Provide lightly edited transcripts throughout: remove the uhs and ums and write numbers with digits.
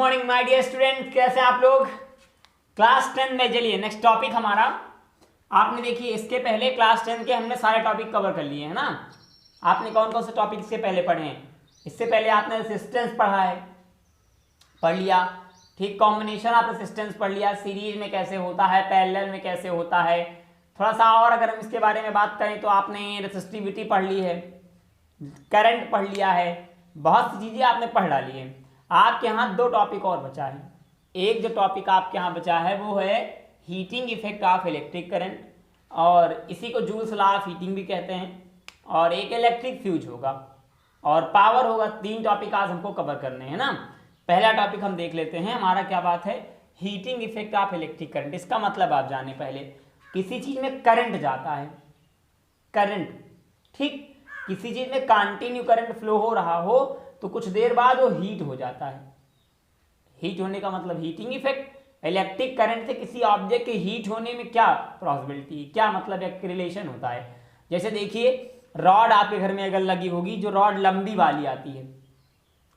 Morning my dear student, कैसे हैं आप लोग। क्लास 10 में चलिए नेक्स्ट टॉपिक हमारा। आपने देखिए इसके पहले क्लास 10 के हमने सारे टॉपिक कवर कर लिए हैं ना। आपने कौन कौन से टॉपिक इससे पहले पढ़े हैं? इससे पहले आपने रेसिस्टेंस पढ़ा है, पढ़ लिया। ठीक, कॉम्बिनेशन ऑफ रेसिस्टेंस पढ़ लिया, सीरीज में कैसे होता है, पैरेलल में कैसे होता है। थोड़ा सा और अगर हम इसके बारे में बात करें तो आपने रेसिस्टिविटी पढ़ ली है, करंट पढ़ लिया है, बहुत सी चीज़ें आपने पढ़ डाली है। आपके यहाँ दो टॉपिक और बचा है। एक जो टॉपिक आपके यहाँ बचा है वो है heating effect of electric current, और इसी को जूल्स लॉ ऑफ हीटिंग भी कहते हैं। और एक इलेक्ट्रिक फ्यूज होगा और पावर होगा। तीन टॉपिक आज हमको कवर करने हैं ना। पहला टॉपिक हम देख लेते हैं, हमारा क्या बात है, heating effect of electric current. इसका मतलब आप जाने पहले, किसी चीज़ में करंट जाता है, करंट, ठीक, किसी चीज़ में कंटिन्यू करंट फ्लो हो रहा हो तो कुछ देर बाद वो हीट हो जाता है। हीट होने का मतलब हीटिंग इफेक्ट। इलेक्ट्रिक करंट से किसी ऑब्जेक्ट के हीट होने में क्या पॉसिबिलिटी, क्या मतलब एक रिलेशन होता है। जैसे देखिए, रॉड आपके घर में अगर लगी होगी, जो रॉड लंबी वाली आती है,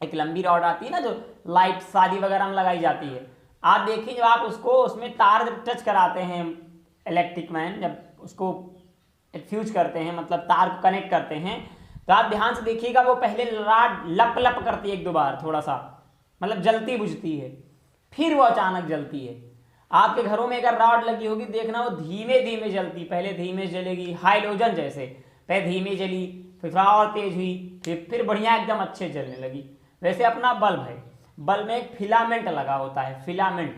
एक लंबी रॉड आती है ना, जो लाइट शादी वगैरह में लगाई जाती है। आप देखिए, जब आप उसको उसमें तार जब टच कराते हैं, इलेक्ट्रिक मैन जब उसको फ्यूज करते हैं, मतलब तार को कनेक्ट करते हैं, तो आप ध्यान से देखिएगा वो पहले रॉड लप लप करती है एक दो बार, थोड़ा सा मतलब जलती बुझती है, फिर वो अचानक जलती है। आपके घरों में अगर रॉड लगी होगी, देखना वो धीमे धीमे जलती, पहले धीमे जलेगी, हाइलोजन जैसे, पहले धीमे जली, फिर और तेज हुई, फिर बढ़िया एकदम अच्छे जलने लगी। वैसे अपना बल्ब है, बल्ब में एक फिलामेंट लगा होता है, फिलामेंट।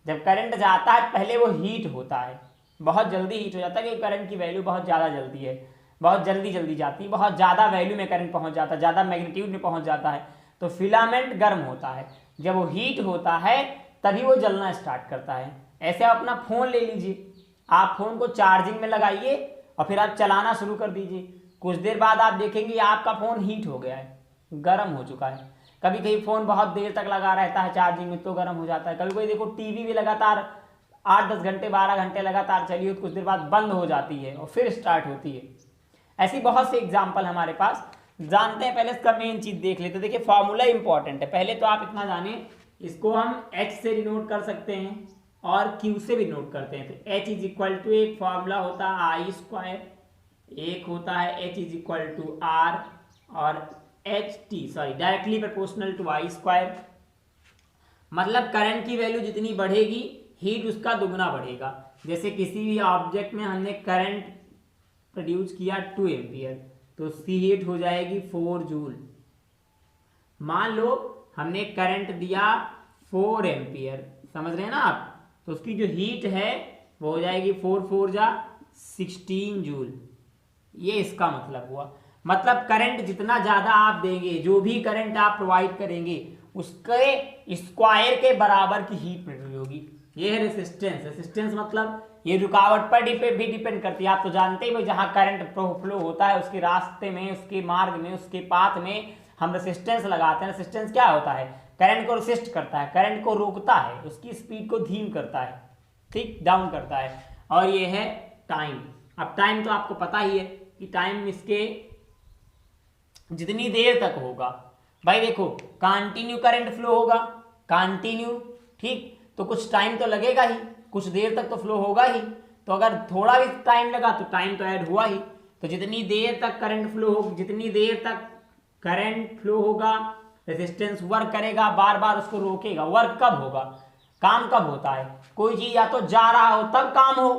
जब करंट जाता है पहले वो हीट होता है, बहुत जल्दी हीट हो जाता है, क्योंकि करंट की वैल्यू बहुत ज़्यादा जल्दी है, बहुत जल्दी जल्दी जाती है, बहुत ज़्यादा वैल्यू में करंट पहुंच जाता है, ज़्यादा मैग्नीट्यूड में पहुंच जाता है, तो फिलामेंट गर्म होता है। जब वो हीट होता है तभी वो जलना स्टार्ट करता है। ऐसे आप अपना फ़ोन ले लीजिए, आप फ़ोन को चार्जिंग में लगाइए और फिर आप चलाना शुरू कर दीजिए। कुछ देर बाद आप देखेंगे आपका फ़ोन हीट हो गया है, गर्म हो चुका है। कभी कभी फ़ोन बहुत देर तक लगा रहता है चार्जिंग में तो गर्म हो जाता है। कभी कोई देखो टीवी भी लगातार 8-10 घंटे 12 घंटे लगातार चली हो तो कुछ देर बाद बंद हो जाती है और फिर स्टार्ट होती है। ऐसी बहुत से एग्जाम्पल हमारे पास। जानते हैं, पहले इसका मेन चीज़ देख लेते हैं। देखिए, फॉर्मूला इंपॉर्टेंट है, पहले तो आप इतना जाने, इसको हम H से डिनोट कर सकते हैं और Q से भी नोट करते हैं। तो H इज इक्वल टू, एक फॉर्मूला होता है आई स्क्वायर, एक होता है H is equal to R, और directly proportional to I square. मतलब करंट की वैल्यू जितनी बढ़ेगी हीट उसका दुगना बढ़ेगा। जैसे किसी भी ऑब्जेक्ट में हमने करंट प्रोड्यूस किया 2 एम्पियर, तो उसकी हीट हो जाएगी 4 जूल। मान लो हमने करंट दिया 4 एम्पियर, समझ रहे हैं ना आप, तो उसकी जो हीट है वो हो जाएगी 4 जा 16 जूल। ये इसका मतलब हुआ। मतलब करंट जितना ज़्यादा आप देंगे, जो भी करंट आप प्रोवाइड करेंगे, उसके स्क्वायर के बराबर की हीट प्रोड्यूस होगी। ये है रेसिस्टेंस। रेसिस्टेंस मतलब ये रुकावट पर भी डिपेंड करती है। आप तो जानते ही भाई, जहाँ करंट फ्लो होता है उसके रास्ते में, उसके मार्ग में, उसके पाथ में हम रेसिस्टेंस लगाते हैं। रेसिस्टेंस क्या होता है? करंट को रेसिस्ट करता है, करंट को रोकता है, उसकी स्पीड को धीम करता है, ठीक, डाउन करता है। और ये है टाइम। अब टाइम तो आपको पता ही है कि टाइम इसके जितनी देर तक होगा, भाई देखो कंटिन्यू करंट फ्लो होगा, कंटिन्यू, ठीक, तो कुछ टाइम तो लगेगा ही, कुछ देर तक तो फ्लो होगा ही। तो अगर थोड़ा भी टाइम लगा तो टाइम तो ऐड हुआ ही। तो जितनी देर तक करंट फ्लो हो, जितनी देर तक करंट फ्लो होगा, रेजिस्टेंस वर्क करेगा, बार बार उसको रोकेगा। वर्क कब होगा? काम कब होता है? कोई चीज या तो जा रहा हो तब काम हो,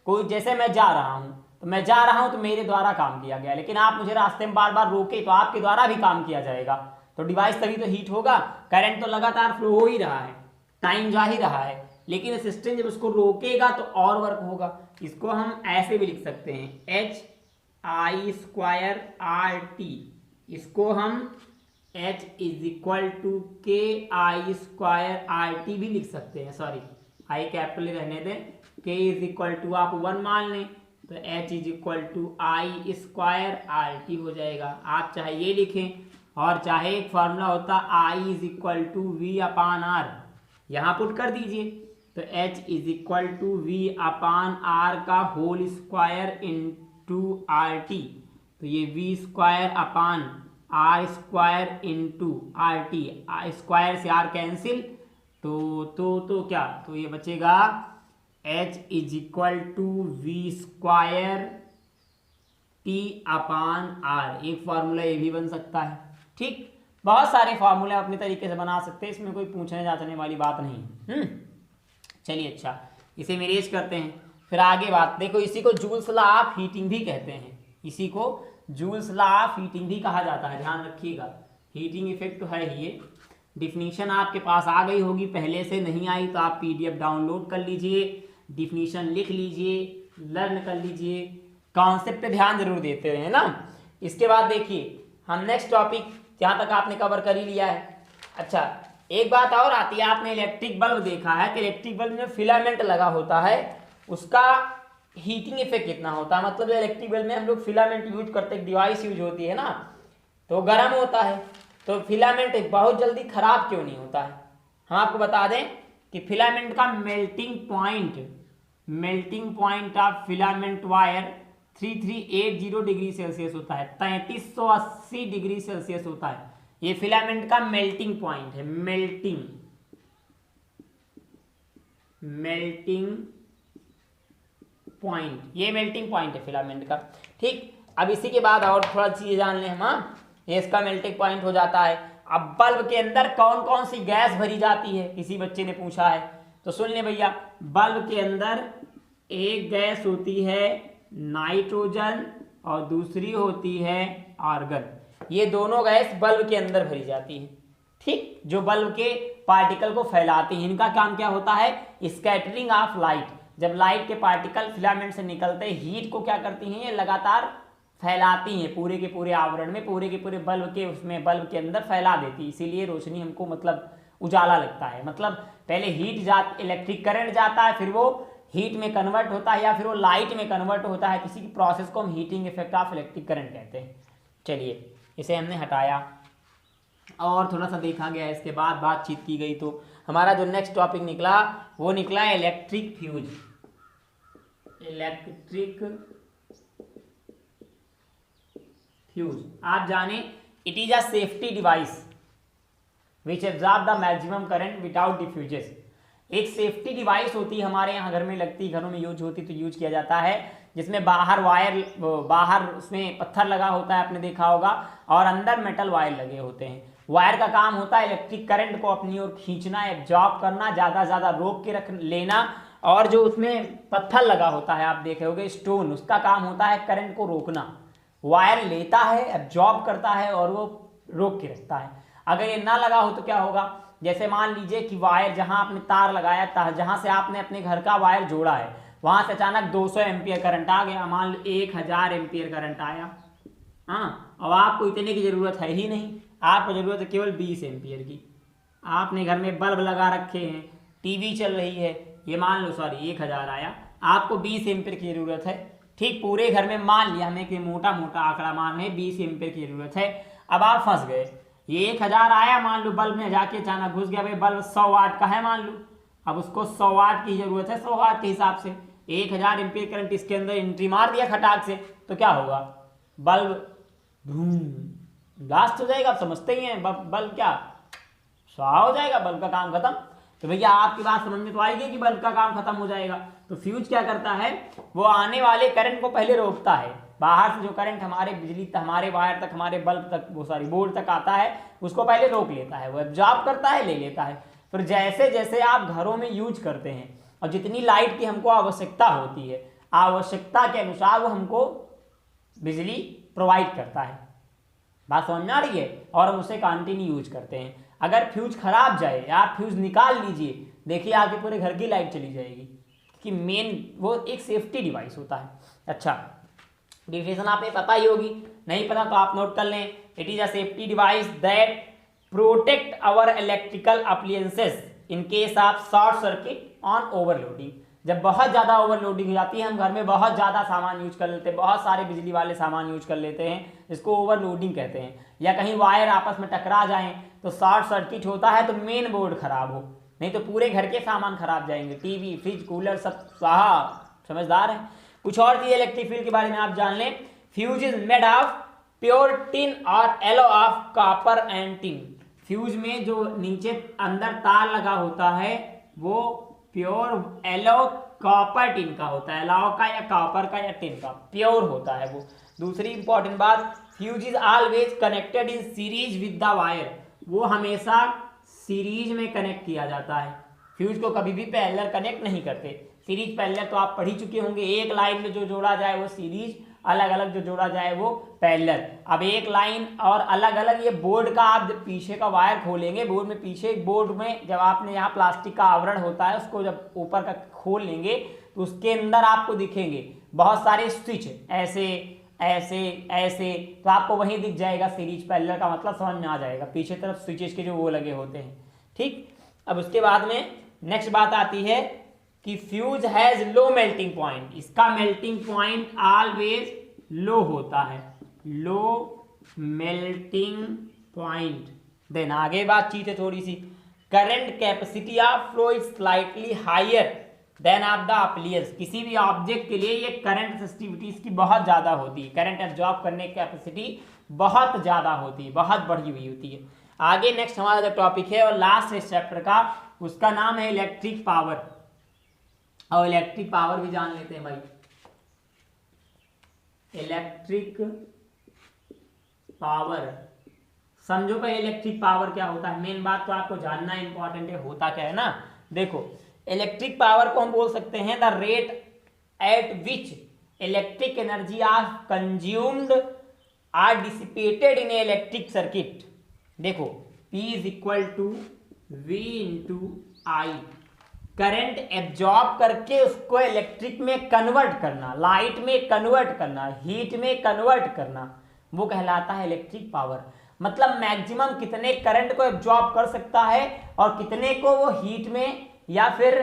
कोई, जैसे मैं जा रहा हूं, तो मैं जा रहा हूं तो मेरे द्वारा काम किया गया, लेकिन आप मुझे रास्ते में बार बार रोके तो आपके द्वारा भी काम किया जाएगा, तो डिवाइस तभी तो हीट होगा। करंट तो लगातार फ्लो हो ही रहा है, टाइम जा ही रहा है, लेकिन रेजिस्टेंस जब उसको रोकेगा तो और वर्क होगा। इसको हम ऐसे भी लिख सकते हैं, H I स्क्वायर RT। इसको हम H इज इक्वल टू के आई स्क्वायर RT भी लिख सकते हैं। सॉरी, आई कैपिटल रहने दें, K इज इक्वल टू आप 1 मान लें तो H is equal to I square RT हो जाएगा। आप चाहे ये लिखें और चाहे एक फार्मूला होता I is equal to V upon R, यहाँ पुट कर दीजिए, तो H is equal to V upon R का होल स्क्वायर इंटू RT। तो ये V square upon R square into RT, square से R कैंसिल, तो क्या, तो ये बचेगा H is equal to V square T upon R. एक फार्मूला ये भी बन सकता है। ठीक, बहुत सारे फार्मूले अपने तरीके से बना सकते हैं, इसमें कोई पूछने जाचने वाली बात नहीं। चलिए, अच्छा, इसे मेरेज करते हैं। फिर आगे बात देखो, इसी को जूल्स लॉ ऑफ हीटिंग भी कहते हैं। इसी को जूल्स लॉ ऑफ हीटिंग भी कहा जाता है, ध्यान रखिएगा। हीटिंग इफेक्ट तो है ही। ये डिफिनीशन आपके पास आ गई होगी, पहले से नहीं आई तो आप पीडीएफ डाउनलोड कर लीजिए, डिफिनीशन लिख लीजिए, लर्न कर लीजिए, कॉन्सेप्ट पे ध्यान जरूर देते रहे ना। इसके बाद देखिए, हम नेक्स्ट टॉपिक यहाँ तक आपने कवर कर ही लिया है। अच्छा, एक बात और आती है, आपने इलेक्ट्रिक बल्ब देखा है कि इलेक्ट्रिक बल्ब में फिलामेंट लगा होता है, उसका हीटिंग इफेक्ट कितना होता है। मतलब इलेक्ट्रिक बल्ब में हम लोग फिलामेंट यूज करते, एक डिवाइस यूज होती है ना, तो गर्म होता है। तो फिलामेंट बहुत जल्दी खराब क्यों नहीं होता है? हम आपको बता दें कि फिलामेंट का melting point of filament wire 3380 degree Celsius होता है, 3380 डिग्री सेल्सियस होता है। ये फिलामेंट का मेल्टिंग पॉइंट है, मेल्टिंग पॉइंट, ये मेल्टिंग पॉइंट है फिलामेंट का। ठीक, अब इसी के बाद और थोड़ा चीज जान लें हम। ये इसका मेल्टिंग पॉइंट हो जाता है। अब बल्ब के अंदर कौन कौन सी गैस भरी जाती है, किसी बच्चे ने पूछा है, तो सुन ले भैया। बल्ब के अंदर एक गैस होती है नाइट्रोजन और दूसरी होती है आर्गन। ये दोनों गैस बल्ब के अंदर भरी जाती है। ठीक, जो बल्ब के पार्टिकल को फैलाती हैं। इनका काम क्या होता है? Scattering of light. जब लाइट के पार्टिकल फिलामेंट से निकलते हैं, हीट को क्या करती हैं? ये लगातार फैलाती हैं पूरे के पूरे आवरण में, पूरे के पूरे बल्ब के उसमें, बल्ब के अंदर फैला देती है। इसीलिए रोशनी हमको मतलब उजाला लगता है। मतलब पहले इलेक्ट्रिक करंट जाता है, फिर वो हीट में कन्वर्ट होता है या फिर वो लाइट में कन्वर्ट होता है। किसी की प्रोसेस को हम heating effect of electric current कहते हैं। चलिए, इसे हमने हटाया और थोड़ा सा देखा गया, इसके बाद बातचीत की गई, तो हमारा जो नेक्स्ट टॉपिक निकला वो निकला इलेक्ट्रिक फ्यूज। आप जाने, it is a safety device which absorb the maximum current without diffuses. एक सेफ्टी डिवाइस होती है, हमारे यहाँ घर में लगती, घरों में यूज होती, तो यूज किया जाता है, जिसमें बाहर उसमें पत्थर लगा होता है, आपने देखा होगा, और अंदर मेटल वायर लगे होते हैं। वायर का काम होता है इलेक्ट्रिक करंट को अपनी ओर खींचना, एब्जॉर्ब करना, ज़्यादा ज़्यादा रोक के रख लेना। और जो उसमें पत्थर लगा होता है, आप देखे होगे स्टोन, उसका काम होता है करंट को रोकना। वायर लेता है, एब्जॉर्ब करता है और वो रोक के रखता है। अगर ये ना लगा हो तो क्या होगा? जैसे मान लीजिए कि वायर, जहां आपने तार लगाया था, जहां से आपने अपने घर का वायर जोड़ा है, वहां से अचानक 200 एम्पियर करंट आ गया, मान लो 1000 एम्पियर करंट आया। हाँ, अब आपको इतने की जरूरत है ही नहीं, आपको जरूरत है केवल 20 एम्पियर की। आपने घर में बल्ब लगा रखे हैं, टीवी चल रही है, ये मान लो 1000 आया, आपको 20 एम्पियर की जरूरत है। ठीक, पूरे घर में मान लिया हमें कि मोटा मोटा आंकड़ा मान है 20 एम्पियर की जरूरत है। अब आप फंस गए, ये 1000 आया, मान लो बल्ब में जाके अचानक घुस गया, भाई बल्ब 100 वाट का है मान लो, अब उसको 100 वाट की जरूरत है, 100 वाट के हिसाब से 1000 एम्पियर करंट इसके अंदर एंट्री मार दिया खटाक से, तो क्या होगा? बल्ब ब्लास्ट हो जाएगा। आप समझते ही हैं, बल्ब क्या स्वाहा हो जाएगा, बल्ब का काम खत्म। तो भैया आपकी बात समझ में तो आएगी कि बल्ब का काम खत्म हो जाएगा। तो फ्यूज क्या करता है? वो आने वाले करंट को पहले रोकता है। बाहर से जो करंट हमारे बिजली हमारे वायर तक, हमारे बल्ब तक, वो बोर्ड तक आता है, उसको पहले रोक लेता है, वो एब्जॉर्ब करता है, ले लेता है। फिर जैसे जैसे आप घरों में यूज करते हैं और जितनी लाइट की हमको आवश्यकता होती है, आवश्यकता के अनुसार वो हमको बिजली प्रोवाइड करता है। बात समझ में आ रही है? और हम उसे कंटिन्यू यूज करते हैं। अगर फ्यूज खराब जाए, आप फ्यूज निकाल लीजिए, देखिए आपके पूरे घर की लाइट चली जाएगी, कि मेन वो एक सेफ्टी डिवाइस होता है। अच्छा, डिफिनेशन आपने पता ही होगी, नहीं पता तो आप नोट कर लें। It is a safety device that protect our electrical appliances in case of short circuit on overloading. जब बहुत ज़्यादा ओवरलोडिंग हो जाती है, हम घर में बहुत ज़्यादा सामान यूज कर लेते हैं, बहुत सारे बिजली वाले सामान यूज कर लेते हैं, इसको ओवरलोडिंग कहते हैं। या कहीं वायर आपस में टकरा जाएं तो शॉर्ट सर्किट होता है, तो मेन बोर्ड खराब हो, नहीं तो पूरे घर के सामान खराब जाएंगे, टीवी, फ्रिज, कूलर सब स्वाहा। समझदार है? कुछ और चीज़ इलेक्ट्रिक फील्ड के बारे में आप जान लें। Fuse is made of pure tin और alloy of copper and tin. Fuse में जो नीचे अंदर तार लगा होता है वो प्योर एलो कॉपर टिन का होता है, एलो का या कॉपर का या टिन का, प्योर होता है वो। दूसरी इंपॉर्टेंट बात, fuse is always connected in series with the wire, वो हमेशा सीरीज में कनेक्ट किया जाता है। फ्यूज को कभी भी पैरेलल कनेक्ट नहीं करते। सीरीज पैरेलल तो आप पढ़ ही चुके होंगे, एक लाइन में जो जोड़ा जाए वो सीरीज, अलग अलग जो जोड़ा जाए वो पैरेलल। अब एक लाइन और अलग अलग, ये बोर्ड का आप जब पीछे का वायर खोलेंगे, बोर्ड में पीछे बोर्ड में जब आपने यहाँ प्लास्टिक का आवरण होता है उसको जब ऊपर का खोल लेंगे तो उसके अंदर आपको दिखेंगे बहुत सारे स्विच, ऐसे ऐसे ऐसे, तो आपको वहीं दिख जाएगा सीरीज पैरेलल का मतलब समझ में आ जाएगा, पीछे तरफ स्विचेस के जो वो लगे होते हैं। ठीक, अब उसके बाद में नेक्स्ट बात आती है कि fuse has low melting point, इसका मेल्टिंग पॉइंट ऑलवेज लो होता है, लो मेल्टिंग पॉइंट। देन आगे बातचीत है थोड़ी सी, current capacity of flow is slightly higher than of the appliances, किसी भी ऑब्जेक्ट के लिए ये करंट रेसिस्टिविटी इसकी बहुत ज्यादा होती है, करंट एब्जॉर्ब करने की कैपेसिटी बहुत ज्यादा होती है, बहुत बढ़ी हुई होती है। आगे नेक्स्ट हमारा जो टॉपिक है और लास्ट इस चैप्टर का, उसका नाम है इलेक्ट्रिक पावर। और इलेक्ट्रिक पावर भी जान लेते हैं भाई, इलेक्ट्रिक पावर समझो भाई, इलेक्ट्रिक पावर क्या होता है। मेन बात तो आपको जानना इंपॉर्टेंट है, होता क्या है ना। देखो, इलेक्ट्रिक पावर को हम बोल सकते हैं the rate at which electric energy are consumed or dissipated in electric circuit. देखो, P is equal to V into I, current absorb करके उसको इलेक्ट्रिक में कन्वर्ट करना, लाइट में कन्वर्ट करना, हीट में कन्वर्ट करना, वो कहलाता है इलेक्ट्रिक पावर। मतलब मैक्सिमम कितने करंट को एब्जॉर्ब कर सकता है और कितने को वो हीट में या फिर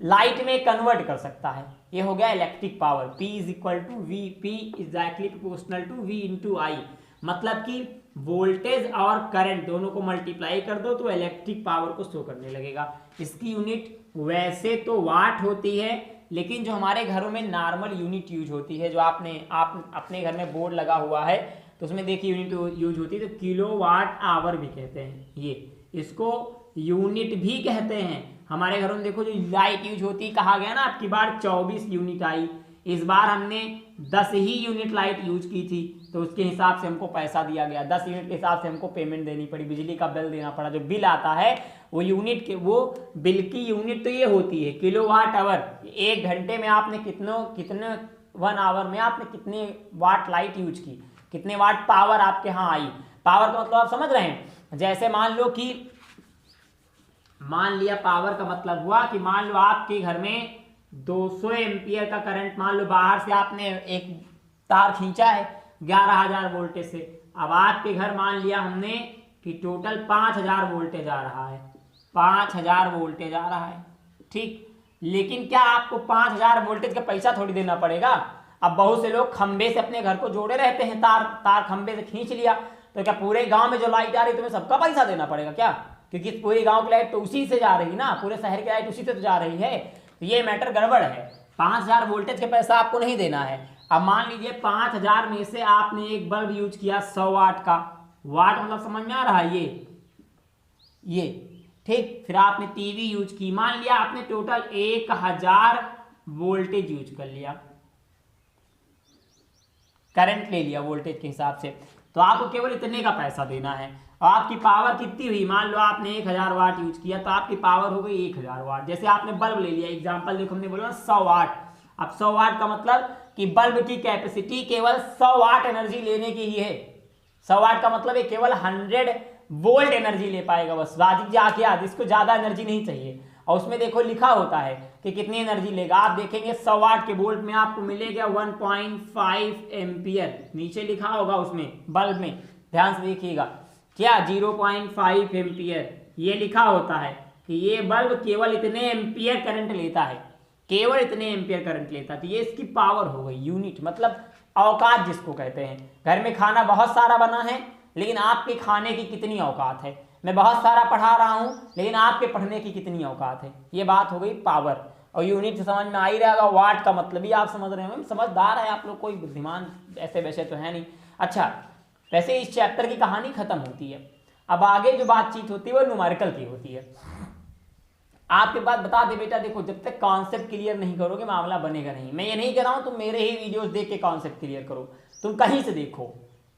लाइट में कन्वर्ट कर सकता है, ये हो गया electric power. P is equal to V, P exactly proportional to V into I. मतलब कि वोल्टेज और करंट दोनों को मल्टीप्लाई कर दो तो इलेक्ट्रिक पावर को शो करने लगेगा। इसकी यूनिट वैसे तो वाट होती है, लेकिन जो हमारे घरों में नॉर्मल यूनिट यूज होती है, जो आप अपने घर में बोर्ड लगा हुआ है तो उसमें देखिए यूनिट यूज होती है, तो किलो वाट आवर भी कहते हैं, ये इसको यूनिट भी कहते हैं। हमारे घरों में देखो जो लाइट यूज होती है, कहा गया ना आपकी बार 24 यूनिट आई, इस बार हमने 10 ही यूनिट लाइट यूज की थी, तो उसके हिसाब से हमको पैसा दिया गया, 10 यूनिट के हिसाब से हमको पेमेंट देनी पड़ी, बिजली का बिल देना पड़ा। जो बिल आता है वो यूनिट के, वो बिल की यूनिट तो ये होती है किलोवाट आवर। एक घंटे में आपने कितने 1 आवर में आपने कितने वाट लाइट यूज की, कितने वाट पावर आपके यहाँ आई। पावर का मतलब आप समझ रहे हैं, जैसे मान लिया पावर का मतलब हुआ कि मान लो आपके घर में 200 एम्पियर का करंट, मान लो बाहर से आपने एक तार खींचा है 11,000 वोल्टेज से। अब आपके घर मान लिया हमने कि टोटल 5,000 वोल्टेज आ रहा है, 5,000 वोल्टेज आ रहा है, ठीक। लेकिन क्या आपको 5,000 वोल्टेज का पैसा थोड़ी देना पड़ेगा। अब बहुत से लोग खंबे से अपने घर को जोड़े रहते हैं, तार खंबे से खींच लिया, तो क्या पूरे गांव में जो लाइट आ रही है तुम्हें सबका पैसा देना पड़ेगा क्या? क्योंकि पूरे गांव की लाइट तो उसी से जा रही ना, पूरे शहर की लाइट उसी से तो जा रही है, तो ये मैटर गड़बड़ है। 5,000 वोल्टेज का पैसा आपको नहीं देना है। अब मान लीजिए 5,000 में से आपने एक बल्ब यूज किया 100 वाट का, वाट मतलब समझ में आ रहा है ये ठीक। फिर आपने टीवी यूज की, मान लिया आपने टोटल 1,000 वोल्टेज यूज कर लिया, करंट ले लिया वोल्टेज के हिसाब से, तो आपको केवल इतने का पैसा देना है। और आपकी पावर कितनी हुई, मान लो आपने 1,000 वाट यूज किया तो आपकी पावर हो गई 1,000 वाट। जैसे आपने बल्ब ले लिया, एग्जांपल देखो हमने बोला 100 वाट। अब 100 वाट का मतलब कि बल्ब की कैपेसिटी केवल 100 वाट एनर्जी लेने की ही है। 100 वाट का मतलब है केवल 100 वोल्ट एनर्जी ले पाएगा बस, इसको ज्यादा एनर्जी नहीं चाहिए। और उसमें देखो लिखा होता है कि कितनी एनर्जी लेगा, आप देखेंगे 100 वाट के वोल्ट में आपको मिलेगा 1.5 एम्पियर, नीचे लिखा होगा उसमें बल्ब में, ध्यान से देखिएगा क्या 0.5 एम्पियर ये लिखा होता है कि ये बल्ब केवल इतने एम्पियर करंट लेता है, केवल इतने एम्पियर करंट लेता है। तो ये इसकी पावर हो गई, यूनिट मतलब औकात जिसको कहते हैं। घर में खाना बहुत सारा बना है, लेकिन आपके खाने की कितनी औकात है। मैं बहुत सारा पढ़ा रहा हूं, लेकिन आपके पढ़ने की कितनी औकात है, ये बात हो गई पावर। और यूनिट से समझ में आ ही रहेगा, वाट का मतलब ही आप समझ रहे हो। समझदार है आप लोग, कोई बुद्धिमान ऐसे वैसे तो है नहीं। अच्छा, वैसे इस चैप्टर की कहानी खत्म होती है। अब आगे जो बातचीत होती है वो न्यूमेरिकल की होती है। आपके बात बता दे बेटा, देखो जब तक कॉन्सेप्ट क्लियर नहीं करोगे मामला बनेगा नहीं। मैं ये नहीं कह रहा हूं तुम मेरे ही वीडियोस देख के कॉन्सेप्ट क्लियर करो, तुम कहीं से देखो,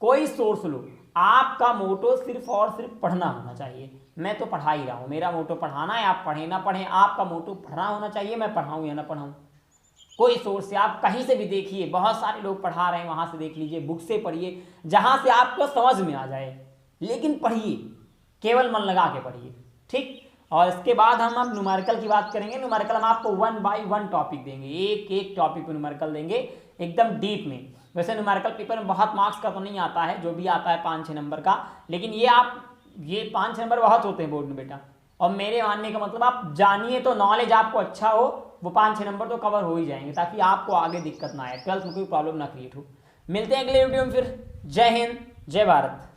कोई सोर्स लो, आपका मोटो सिर्फ और सिर्फ पढ़ना होना चाहिए। मैं तो पढ़ा ही रहा हूं, मेरा मोटो पढ़ाना है, आप पढ़े ना पढ़े आपका मोटो पढ़ना होना चाहिए, मैं पढ़ाऊं या ना पढ़ाऊं। कोई सोर्स से आप कहीं से भी देखिए, बहुत सारे लोग पढ़ा रहे हैं, वहां से देख लीजिए, बुक से पढ़िए, जहां से आपको समझ में आ जाए, लेकिन पढ़िए, केवल मन लगा के पढ़िए, ठीक। और इसके बाद हम अब न्यूमेरिकल की बात करेंगे। न्यूमेरिकल हम आपको 1 बाय 1 टॉपिक देंगे, एक एक टॉपिक पे न्यूमेरिकल देंगे एकदम डीप में। वैसे न्यूमेरिकल पेपर में बहुत मार्क्स का तो नहीं आता है, जो भी आता है 5-6 नंबर का, लेकिन ये 5 नंबर बहुत होते हैं बोर्ड में बेटा। और मेरे मानने का मतलब आप जानिए तो नॉलेज आपको अच्छा हो, वो 5-6 नंबर तो कवर हो ही जाएंगे, ताकि आपको आगे दिक्कत ना आए, 12th में कोई प्रॉब्लम ना क्रिएट हो। मिलते हैं अगले वीडियो में फिर। जय हिंद, जय भारत।